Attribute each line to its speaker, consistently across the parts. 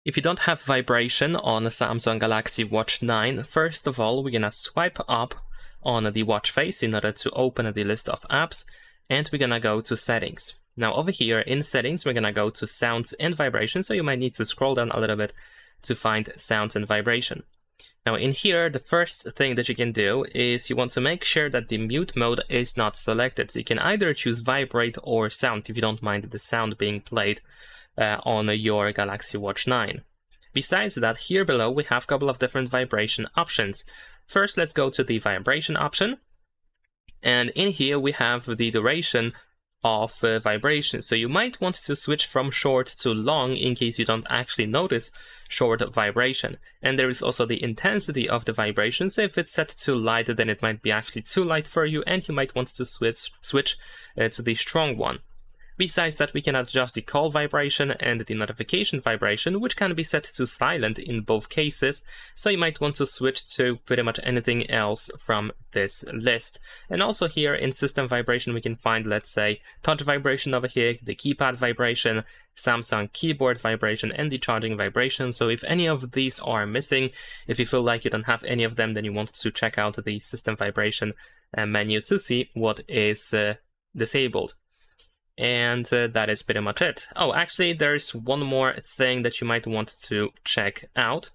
Speaker 1: If you don't have vibration on a Samsung Galaxy Watch 9, first of all, we're gonna swipe up on the watch face in order to open the list of apps, and we're gonna go to settings. Now over here in settings, we're gonna go to sounds and vibration, so you might need to scroll down a little bit to find sounds and vibration. Now in here, the first thing that you can do is you want to make sure that the mute mode is not selected. So you can either choose vibrate or sound if you don't mind the sound being played on your Galaxy Watch 9. Besides that, here below we have a couple of different vibration options. First, let's go to the vibration option, and in here we have the duration of vibration. So you might want to switch from short to long in case you don't actually notice short vibration. And there is also the intensity of the vibration. So if it's set to light, then it might be actually too light for you, and you might want to switch to the strong one. Besides that, we can adjust the call vibration and the notification vibration, which can be set to silent in both cases, so you might want to switch to pretty much anything else from this list. And also here in system vibration, we can find, let's say, touch vibration over here, the keypad vibration, Samsung keyboard vibration, and the charging vibration. So if any of these are missing, if you feel like you don't have any of them, then you want to check out the system vibration menu to see what is disabled. And that is pretty much it. Oh, actually, there's one more thing that you might want to check out,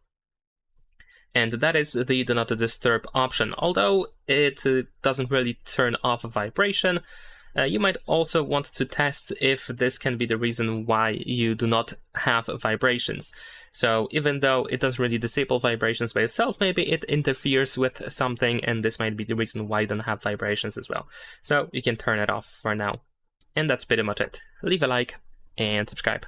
Speaker 1: and that is the Do Not Disturb option. Although it doesn't really turn off vibration, you might also want to test if this can be the reason why you do not have vibrations. So even though it doesn't really disable vibrations by itself, maybe it interferes with something, and this might be the reason why you don't have vibrations as well. So you can turn it off for now. And that's pretty much it. Leave a like and subscribe.